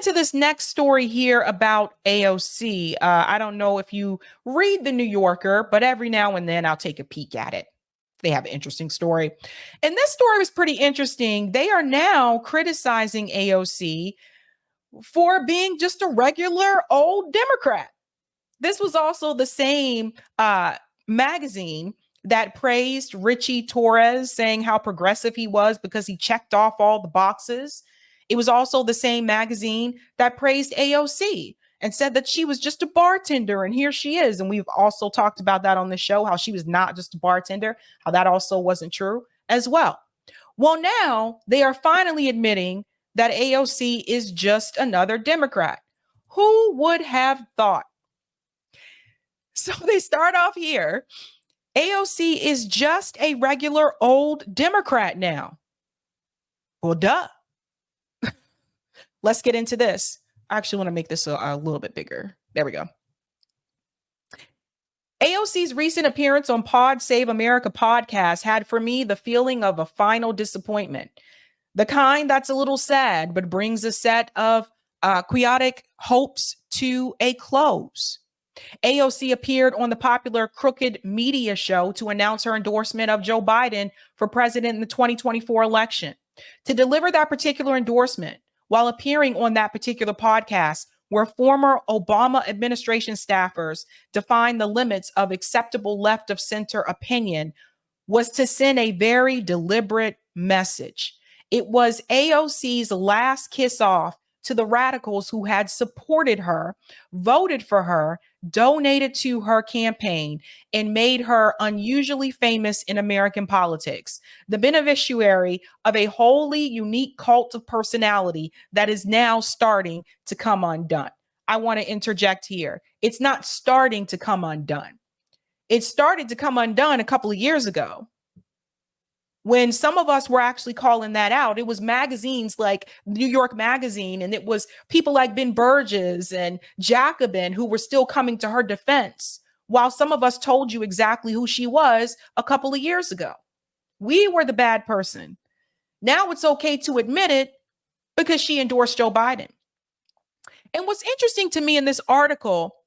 into this next story here about AOC. I don't know if you read the New Yorker, but every now and then I'll take a peek at it. They have an interesting story. And this story was pretty interesting. They are now criticizing AOC for being just a regular old Democrat. This was also the same magazine that praised Richie Torres, saying how progressive he was because he checked off all the boxes. It was also the same magazine that praised AOC and said that she was just a bartender, and here she is. And we've also talked about that on the show, how she was not just a bartender, how that also wasn't true as well. Well, now they are finally admitting that AOC is just another Democrat. Who would have thought? So they start off here. AOC is just a regular old Democrat now. Well, duh. Let's get into this. I actually want to make this a little bit bigger. There we go. AOC's recent appearance on Pod Save America podcast had for me the feeling of a final disappointment. The kind that's a little sad, but brings a set of quixotic hopes to a close. AOC appeared on the popular Crooked Media show to announce her endorsement of Joe Biden for president in the 2024 election. To deliver that particular endorsement while appearing on that particular podcast, where former Obama administration staffers defined the limits of acceptable left of center opinion, was to send a very deliberate message. It was AOC's last kiss off to the radicals who had supported her, voted for her, donated to her campaign, and made her unusually famous in American politics, the beneficiary of a wholly unique cult of personality that is now starting to come undone. I want to interject here. It's not starting to come undone. It started to come undone a couple of years ago, when some of us were actually calling that out. It was magazines like New York Magazine, and it was people like Ben Burgess and Jacobin who were still coming to her defense, while some of us told you exactly who she was a couple of years ago. We were the bad person. Now it's okay to admit it because she endorsed Joe Biden. And what's interesting to me in this article,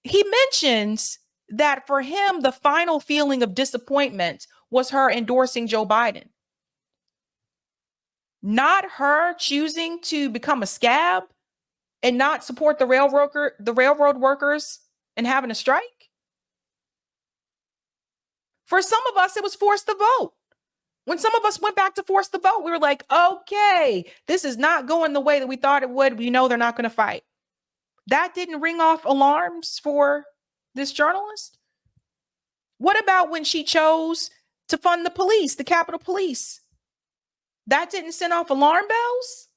he mentions that for him, the final feeling of disappointment was her endorsing Joe Biden. Not her choosing to become a scab and not support the railroad workers and having a strike. For some of us, it was forced to vote. When some of us went back to force the vote, we were like, okay, this is not going the way that we thought it would. We know they're not going to fight. That didn't ring off alarms for this journalist. What about when she chose to fund the police, the Capitol Police? That didn't send off alarm bells?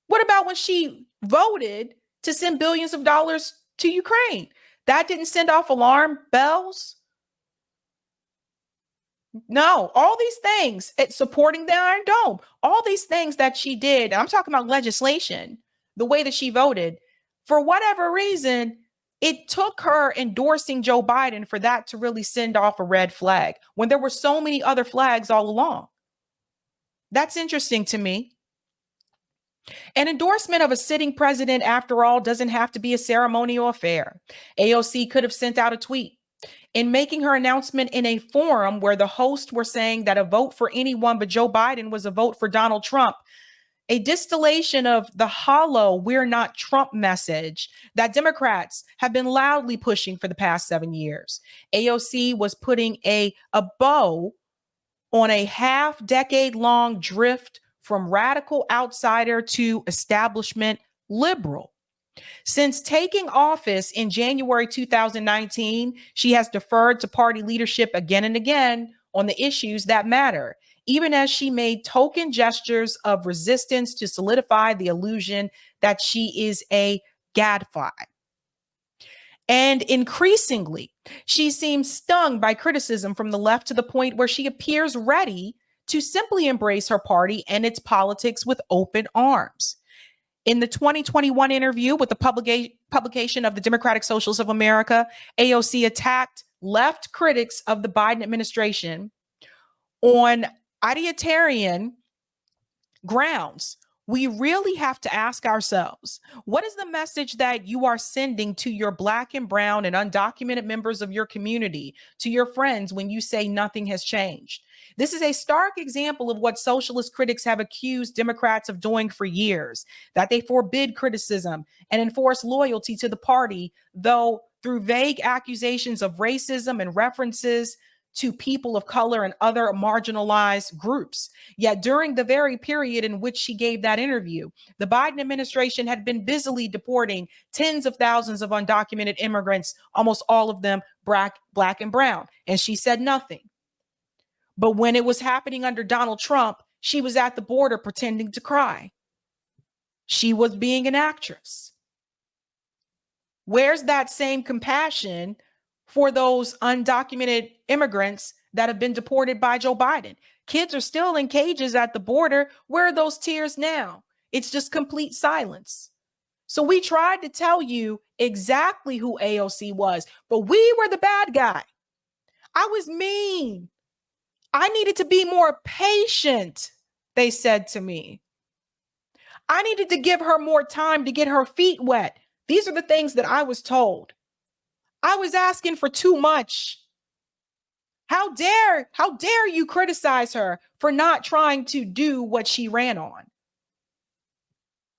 What about when she voted to send billions of dollars to Ukraine? That didn't send off alarm bells? No, all these things, it's supporting the Iron Dome, all these things that she did, I'm talking about legislation, the way that she voted, for whatever reason, it took her endorsing Joe Biden for that to really send off a red flag when there were so many other flags all along. That's interesting to me. An endorsement of a sitting president, after all, doesn't have to be a ceremonial affair. AOC could have sent out a tweet. In making her announcement in a forum where the hosts were saying that a vote for anyone but Joe Biden was a vote for Donald Trump, a distillation of the hollow "we're not Trump" message that Democrats have been loudly pushing for the past 7 years. AOC was putting a bow on a half-decade-long drift from radical outsider to establishment liberal. Since taking office in January 2019, she has deferred to party leadership again and again on the issues that matter, even as she made token gestures of resistance to solidify the illusion that she is a gadfly. And increasingly, she seems stung by criticism from the left to the point where she appears ready to simply embrace her party and its politics with open arms. In the 2021 interview with the publication of the Democratic Socialists of America, AOC attacked left critics of the Biden administration on idealitarian grounds, We really have to ask ourselves, what is the message that you are sending to your Black and brown and undocumented members of your community, to your friends, when you say nothing has changed? This is a stark example of what socialist critics have accused Democrats of doing for years, that they forbid criticism and enforce loyalty to the party, though through vague accusations of racism and references to people of color and other marginalized groups. Yet during the very period in which she gave that interview, the Biden administration had been busily deporting tens of thousands of undocumented immigrants, almost all of them black and brown. And she said nothing. But when it was happening under Donald Trump, she was at the border pretending to cry. She was being an actress. Where's that same compassion for those undocumented immigrants that have been deported by Joe Biden? Kids are still in cages at the border. Where are those tears now? It's just complete silence. So we tried to tell you exactly who AOC was, but we were the bad guy. I was mean. I needed to be more patient, they said to me. I needed to give her more time to get her feet wet. These are the things that I was told. I was asking for too much. How dare you criticize her for not trying to do what she ran on?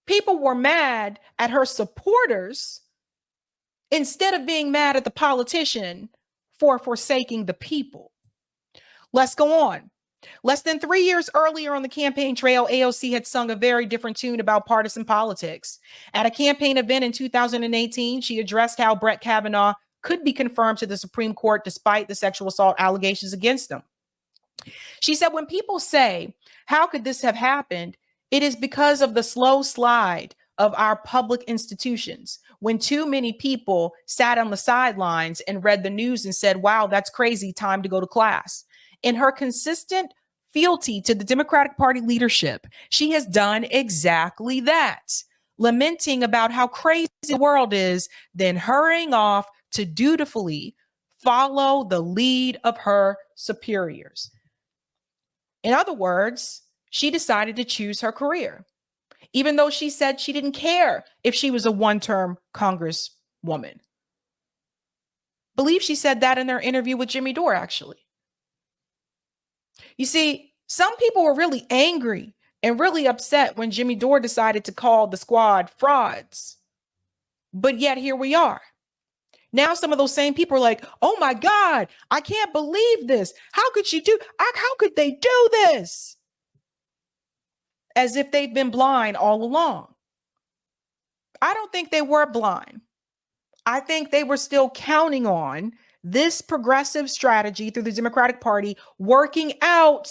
People were mad at her supporters instead of being mad at the politician for forsaking the people. Let's go on. Less than 3 years earlier on the campaign trail, AOC had sung a very different tune about partisan politics. At a campaign event in 2018, she addressed how Brett Kavanaugh could be confirmed to the Supreme Court despite the sexual assault allegations against him. She said, when people say, how could this have happened? It is because of the slow slide of our public institutions. When too many people sat on the sidelines and read the news and said, wow, that's crazy, time to go to class. In her consistent fealty to the Democratic Party leadership, she has done exactly that, lamenting about how crazy the world is, then hurrying off to dutifully follow the lead of her superiors. In other words, she decided to choose her career, even though she said she didn't care if she was a one-term congresswoman. Believe she said that in their interview with Jimmy Dore, actually. You see, some people were really angry and really upset when Jimmy Dore decided to call the squad frauds. But yet here we are. Now some of those same people are like, oh my God, I can't believe this. How could they do this? As if they've been blind all along. I don't think they were blind. I think they were still counting on this progressive strategy through the Democratic Party working out,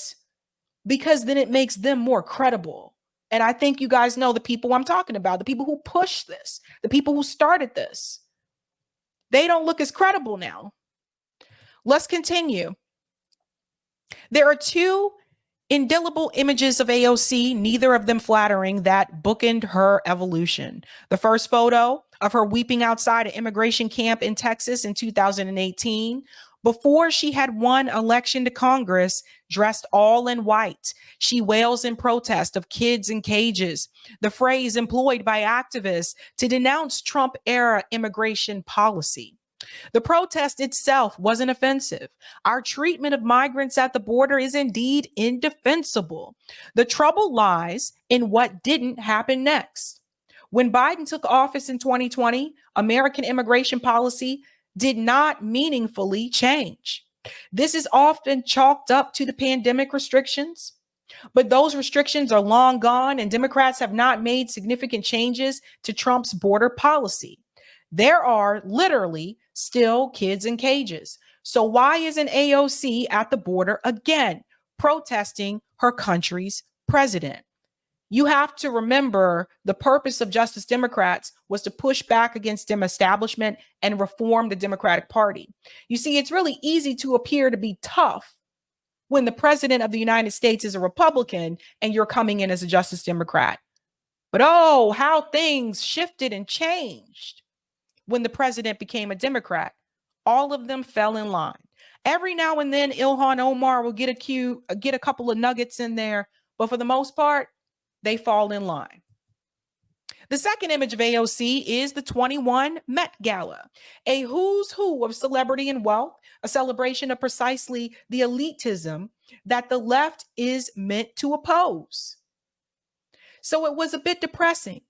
because then it makes them more credible. And I think you guys know the people I'm talking about, the people who pushed this, the people who started this. They don't look as credible now. Let's continue. There are two indelible images of AOC, neither of them flattering, that bookend her evolution. The first photo of her weeping outside an immigration camp in Texas in 2018, before she had won election to Congress, dressed all in white. She wails in protest of kids in cages, the phrase employed by activists to denounce Trump-era immigration policy. The protest itself wasn't offensive. Our treatment of migrants at the border is indeed indefensible. The trouble lies in what didn't happen next. When Biden took office in 2020, American immigration policy did not meaningfully change. This is often chalked up to the pandemic restrictions, but those restrictions are long gone, and Democrats have not made significant changes to Trump's border policy. There are literally still kids in cages. So why isn't AOC at the border again, protesting her country's president? You have to remember the purpose of Justice Democrats was to push back against Dem establishment and reform the Democratic Party. You see, it's really easy to appear to be tough when the president of the United States is a Republican and you're coming in as a Justice Democrat. But oh, how things shifted and changed when the president became a Democrat. All of them fell in line. Every now and then, Ilhan Omar will get a couple of nuggets in there, but for the most part, they fall in line. The second image of AOC is the 21 Met Gala, a who's who of celebrity and wealth, a celebration of precisely the elitism that the left is meant to oppose. So it was a bit depressing,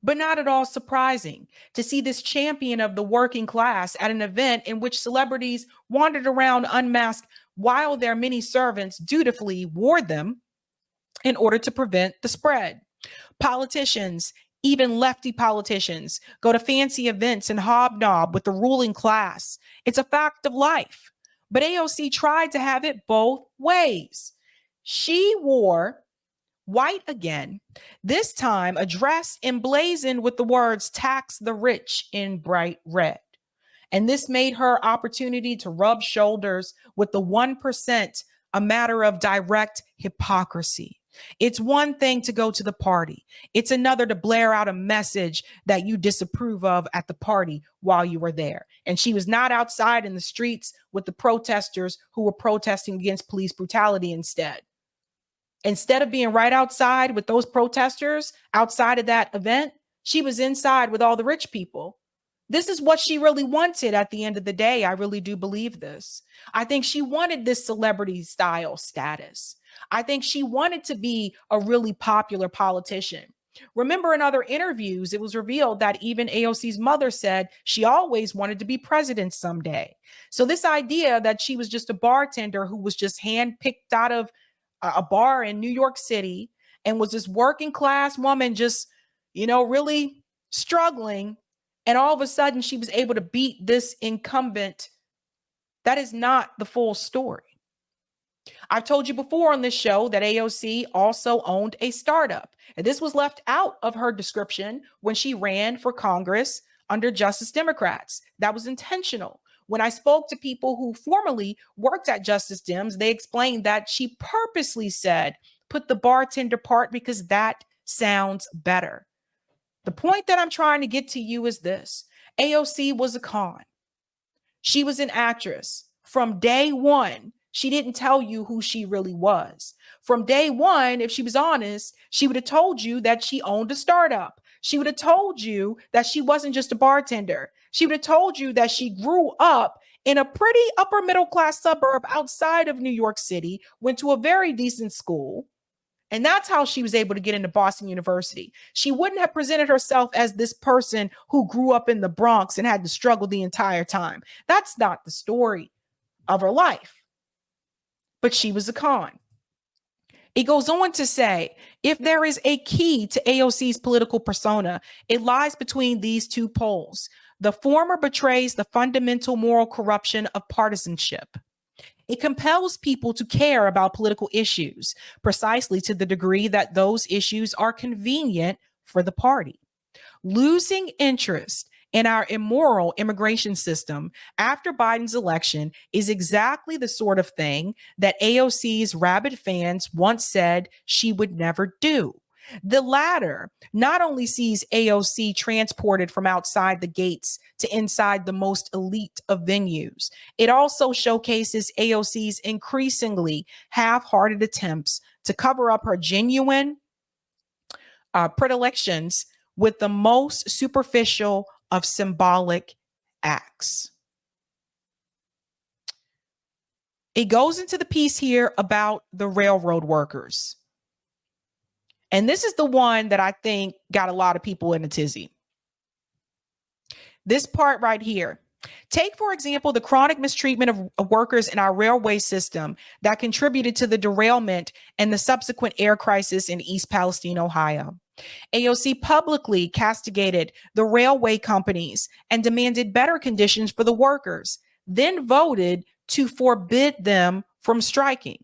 but not at all surprising to see this champion of the working class at an event in which celebrities wandered around unmasked while their many servants dutifully wore them in order to prevent the spread. Politicians, even lefty politicians, go to fancy events and hobnob with the ruling class. It's a fact of life. But AOC tried to have it both ways. She wore white again, this time a dress emblazoned with the words "tax the rich" in bright red. And this made her opportunity to rub shoulders with the 1% a matter of direct hypocrisy. It's one thing to go to the party. It's another to blare out a message that you disapprove of at the party while you were there. And she was not outside in the streets with the protesters who were protesting against police brutality instead. Instead of being right outside with those protesters outside of that event, she was inside with all the rich people. This is what she really wanted at the end of the day. I really do believe this. I think she wanted this celebrity style status. I think she wanted to be a really popular politician. Remember, in other interviews, it was revealed that even AOC's mother said she always wanted to be president someday. So this idea that she was just a bartender who was just handpicked out of a bar in New York City and was this working class woman just, really struggling. And all of a sudden she was able to beat this incumbent. That is not the full story. I've told you before on this show that AOC also owned a startup. And this was left out of her description when she ran for Congress under Justice Democrats. That was intentional. When I spoke to people who formerly worked at Justice Dems, they explained that she purposely said, put the bartender part because that sounds better. The point that I'm trying to get to you is this. AOC was a con. She was an actress. From day one, she didn't tell you who she really was. From day one, if she was honest, she would have told you that she owned a startup. She would have told you that she wasn't just a bartender. She would have told you that she grew up in a pretty upper middle class suburb outside of New York City, went to a very decent school. And that's how she was able to get into Boston University. She wouldn't have presented herself as this person who grew up in the Bronx and had to struggle the entire time. That's not the story of her life. But she was a con. It goes on to say, if there is a key to AOC's political persona, it lies between these two poles. The former betrays the fundamental moral corruption of partisanship. It compels people to care about political issues precisely to the degree that those issues are convenient for the party. Losing interest in our immoral immigration system after Biden's election is exactly the sort of thing that AOC's rabid fans once said she would never do. The latter not only sees AOC transported from outside the gates to inside the most elite of venues, it also showcases AOC's increasingly half-hearted attempts to cover up her genuine predilections with the most superficial of symbolic acts. It goes into the piece here about the railroad workers. And this is the one that I think got a lot of people in a tizzy. This part right here. Take, for example, the chronic mistreatment of workers in our railway system that contributed to the derailment and the subsequent air crisis in East Palestine, Ohio. AOC publicly castigated the railway companies and demanded better conditions for the workers, then voted to forbid them from striking.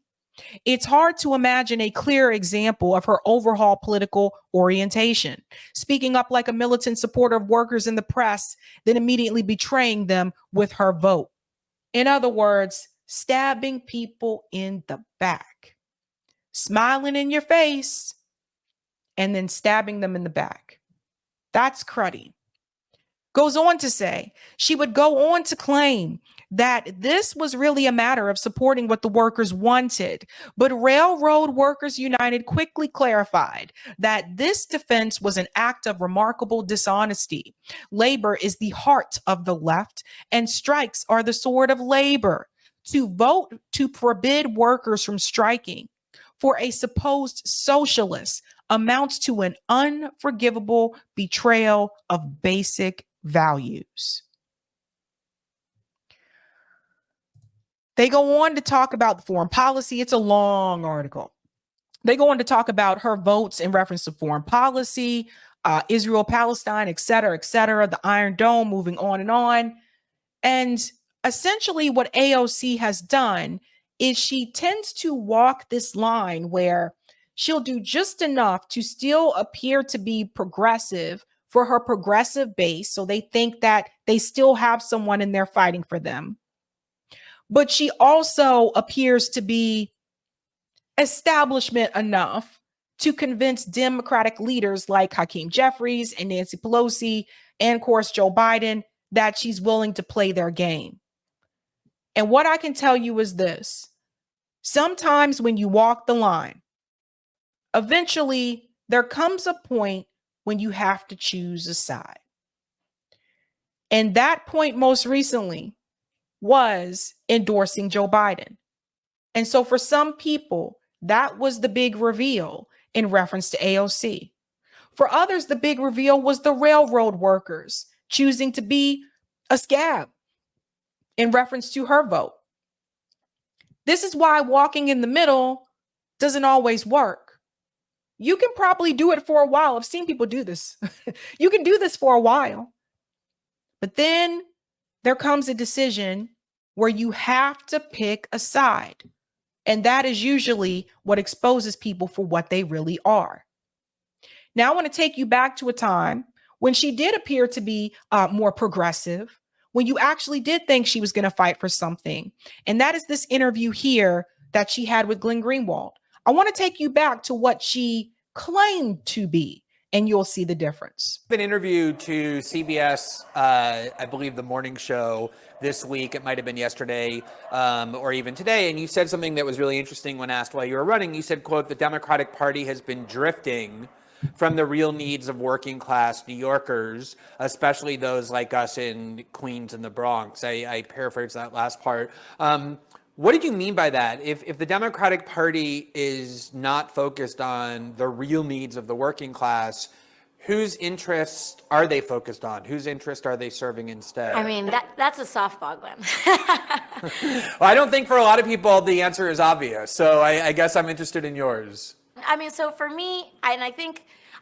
It's hard to imagine a clearer example of her overhaul political orientation, speaking up like a militant supporter of workers in the press, then immediately betraying them with her vote. In other words, stabbing people in the back, smiling in your face, and then stabbing them in the back. That's cruddy. Goes on to say, she would go on to claim that this was really a matter of supporting what the workers wanted. But Railroad Workers United quickly clarified that this defense was an act of remarkable dishonesty. Labor is the heart of the left, and strikes are the sword of labor. To vote to forbid workers from striking for a supposed socialist amounts to an unforgivable betrayal of basic values. They go on to talk about foreign policy. It's a long article. They go on to talk about her votes in reference to foreign policy, Israel, Palestine, et cetera, the Iron Dome, moving on and on. And essentially what AOC has done is she tends to walk this line where she'll do just enough to still appear to be progressive for her progressive base. So they think that they still have someone in there fighting for them. But she also appears to be establishment enough to convince Democratic leaders like Hakeem Jeffries and Nancy Pelosi and, of course, Joe Biden that she's willing to play their game. And what I can tell you is this: sometimes when you walk the line, eventually there comes a point when you have to choose a side. And that point most recently was endorsing Joe Biden. And so for some people, that was the big reveal in reference to AOC. For others, the big reveal was the railroad workers choosing to be a scab in reference to her vote. This is why walking in the middle doesn't always work. You can probably do it for a while. I've seen people do this. You can do this for a while. But then there comes a decision where you have to pick a side. And that is usually what exposes people for what they really are. Now, I want to take you back to a time when she did appear to be more progressive, when you actually did think she was going to fight for something. And that is this interview here that she had with Glenn Greenwald. I want to take you back to what she claimed to be, and you'll see the difference. An interview to CBS, I believe the morning show this week, it might have been yesterday or even today, and you said something that was really interesting when asked why you were running. You said, quote, "The Democratic Party has been drifting from the real needs of working class New Yorkers, especially those like us in Queens and the Bronx." I paraphrased that last part. What did you mean by that? If the Democratic Party is not focused on the real needs of the working class, whose interests are they focused on? Whose interest are they serving instead? I mean, that's a softball, Glenn. Well, I don't think for a lot of people the answer is obvious. So I guess I'm interested in yours. I mean, so for me, I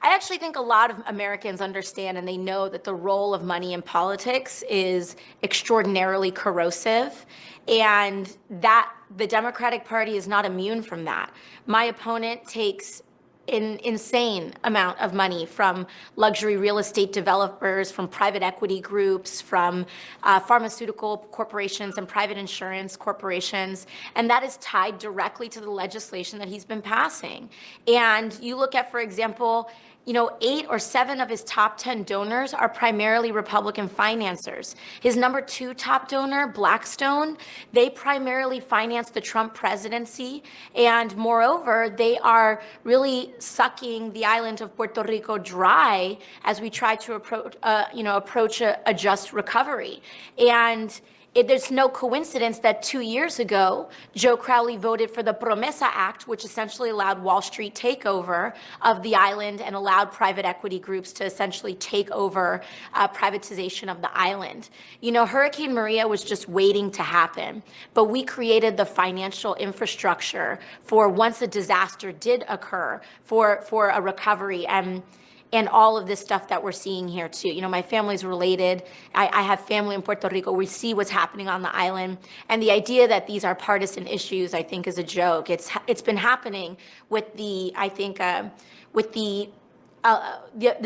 actually think a lot of Americans understand and they know that the role of money in politics is extraordinarily corrosive, and that the Democratic Party is not immune from that. My opponent takes an insane amount of money from luxury real estate developers, from private equity groups, from pharmaceutical corporations and private insurance corporations, and that is tied directly to the legislation that he's been passing. And you look at, for example, 8 or 7 of his top 10 donors are primarily Republican financiers. His number 2 top donor, Blackstone, they primarily finance the Trump presidency. And moreover, they are really sucking the island of Puerto Rico dry as we try to approach a just recovery. And there's no coincidence that 2 years ago, Joe Crowley voted for the Promesa Act, which essentially allowed Wall Street takeover of the island and allowed private equity groups to essentially take over privatization of the island. Hurricane Maria was just waiting to happen, but we created the financial infrastructure for once a disaster did occur for a recovery and all of this stuff that we're seeing here too. My family's related. I have family in Puerto Rico. We see what's happening on the island. And the idea that these are partisan issues, I think, is a joke. It's been happening with the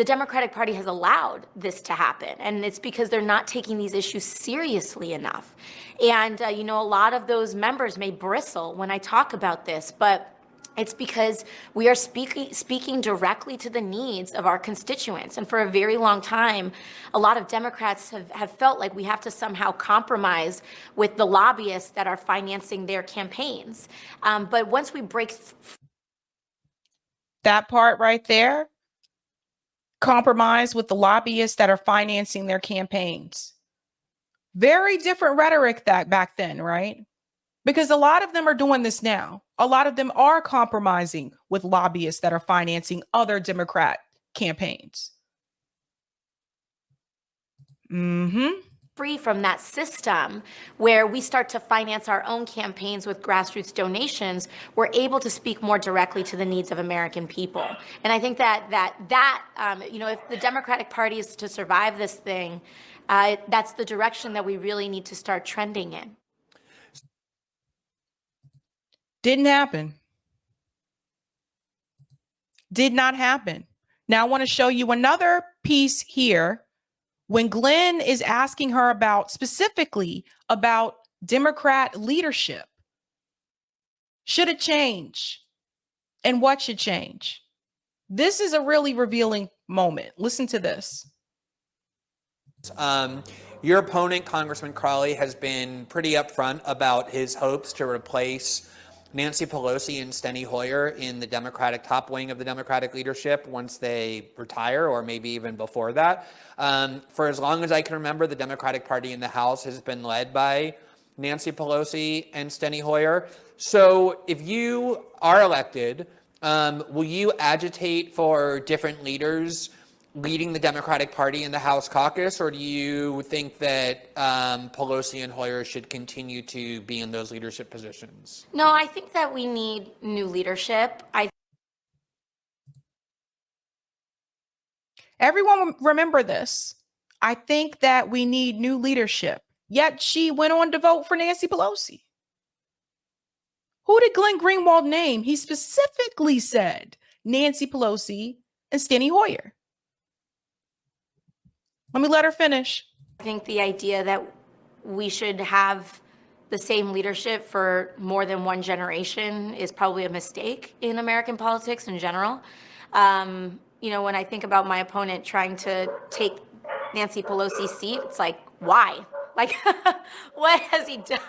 Democratic Party has allowed this to happen. And it's because they're not taking these issues seriously enough. And, a lot of those members may bristle when I talk about this, but It's because we are speaking directly to the needs of our constituents. And for a very long time, a lot of Democrats have felt like we have to somehow compromise with the lobbyists that are financing their campaigns. But once we break that part right there, compromise with the lobbyists that are financing their campaigns. Very different rhetoric that back then, right? Because a lot of them are doing this now. A lot of them are compromising with lobbyists that are financing other Democrat campaigns. Free from that system where we start to finance our own campaigns with grassroots donations, we're able to speak more directly to the needs of American people. And I think that if the Democratic Party is to survive this thing, that's the direction that we really need to start trending in. Didn't happen. Did not happen. Now I want to show you another piece here when Glenn is asking her specifically about Democrat leadership. Should it change? And what should change? This is a really revealing moment. Listen to this. Your opponent, Congressman Crowley, has been pretty upfront about his hopes to replace Nancy Pelosi and Steny Hoyer in the Democratic top wing of the Democratic leadership once they retire, or maybe even before that. For as long as I can remember, the Democratic Party in the House has been led by Nancy Pelosi and Steny Hoyer. So if you are elected, will you agitate for different leaders leading the Democratic Party in the House caucus, or do you think that Pelosi and Hoyer should continue to be in those leadership positions? No, I think that we need new leadership. Everyone remember this. I think that we need new leadership. Yet she went on to vote for Nancy Pelosi. Who did Glenn Greenwald name? He specifically said Nancy Pelosi and Steny Hoyer. Let me let her finish. I think the idea that we should have the same leadership for more than one generation is probably a mistake in American politics in general. When I think about my opponent trying to take Nancy Pelosi's seat, it's like, why? Like, what has he done?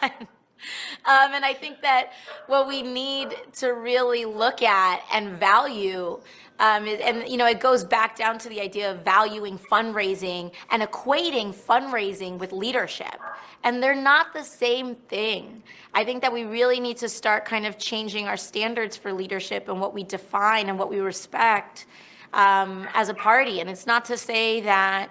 And I think that what we need to really look at and value, it goes back down to the idea of valuing fundraising and equating fundraising with leadership. And they're not the same thing. I think that we really need to start kind of changing our standards for leadership and what we define and what we respect as a party. And it's not to say that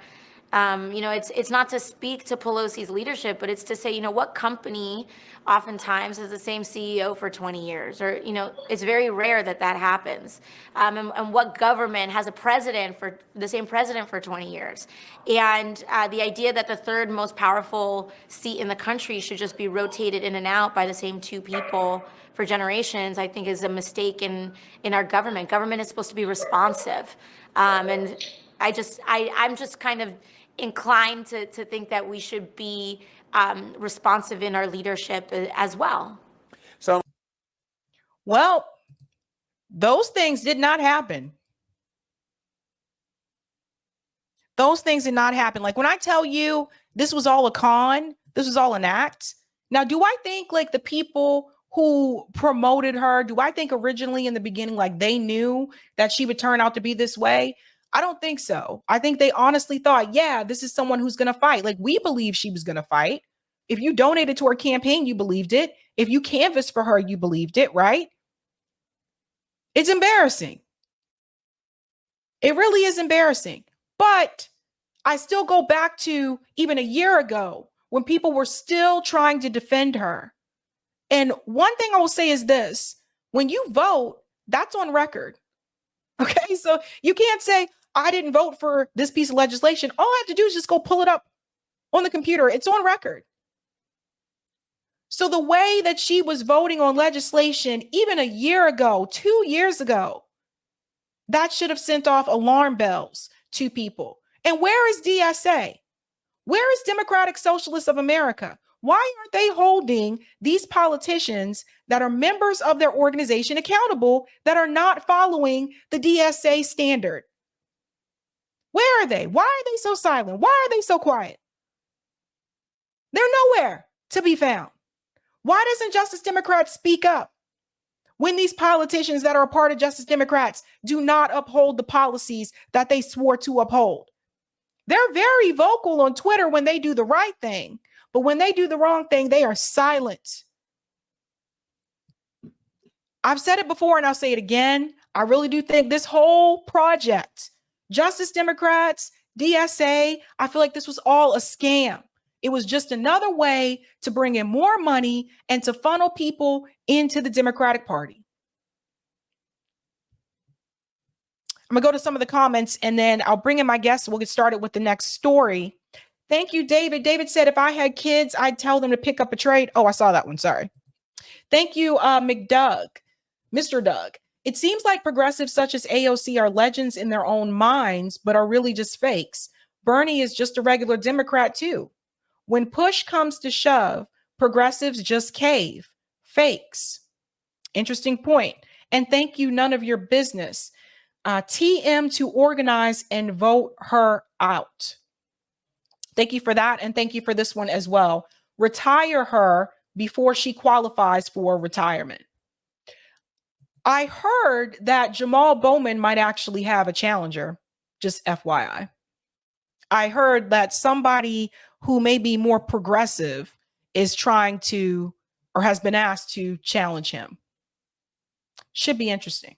it's not to speak to Pelosi's leadership, but it's to say, what company oftentimes has the same CEO for 20 years, or, it's very rare that happens. And what government has the same president for 20 years. And the idea that the third most powerful seat in the country should just be rotated in and out by the same two people for generations, I think is a mistake in our government. Government is supposed to be responsive. And I'm just kind of inclined to think that we should be responsive in our leadership as well. Well, those things did not happen. Those things did not happen. Like when I tell you this was all a con, this was all an act. Now, do I think like the people who promoted her, do I think originally in the beginning, like they knew that she would turn out to be this way? I don't think so. I think they honestly thought, yeah, this is someone who's going to fight. Like we believe she was going to fight. If you donated to her campaign, you believed it. If you canvassed for her, you believed it, right? It's embarrassing. It really is embarrassing. But I still go back to even a year ago when people were still trying to defend her. And one thing I will say is this: when you vote, that's on record. Okay, so you can't say, I didn't vote for this piece of legislation. All I have to do is just go pull it up on the computer. It's on record. So the way that she was voting on legislation, even a year ago, 2 years ago, that should have sent off alarm bells to people. And where is DSA? Where is Democratic Socialists of America? Why aren't they holding these politicians that are members of their organization accountable that are not following the DSA standard? Where are they? Why are they so silent? Why are they so quiet? They're nowhere to be found. Why doesn't Justice Democrats speak up when these politicians that are a part of Justice Democrats do not uphold the policies that they swore to uphold? They're very vocal on Twitter when they do the right thing, but when they do the wrong thing, they are silent. I've said it before and I'll say it again. I really do think this whole project, Justice Democrats, DSA, I feel like this was all a scam. It was just another way to bring in more money and to funnel people into the Democratic Party. I'm going to go to some of the comments and then I'll bring in my guests. We'll get started with the next story. Thank you, David. David said, if I had kids, I'd tell them to pick up a trade. Oh, I saw that one. Sorry. Thank you, McDoug, Mr. Doug. It seems like progressives such as AOC are legends in their own minds, but are really just fakes. Bernie is just a regular Democrat too. When push comes to shove, progressives just cave. Fakes. Interesting point. And thank you, none of your business. TM to organize and vote her out. Thank you for that. And thank you for this one as well. Retire her before she qualifies for retirement. I heard that Jamal Bowman might actually have a challenger, just FYI. I heard that somebody who may be more progressive is trying to, or has been asked to challenge him. Should be interesting.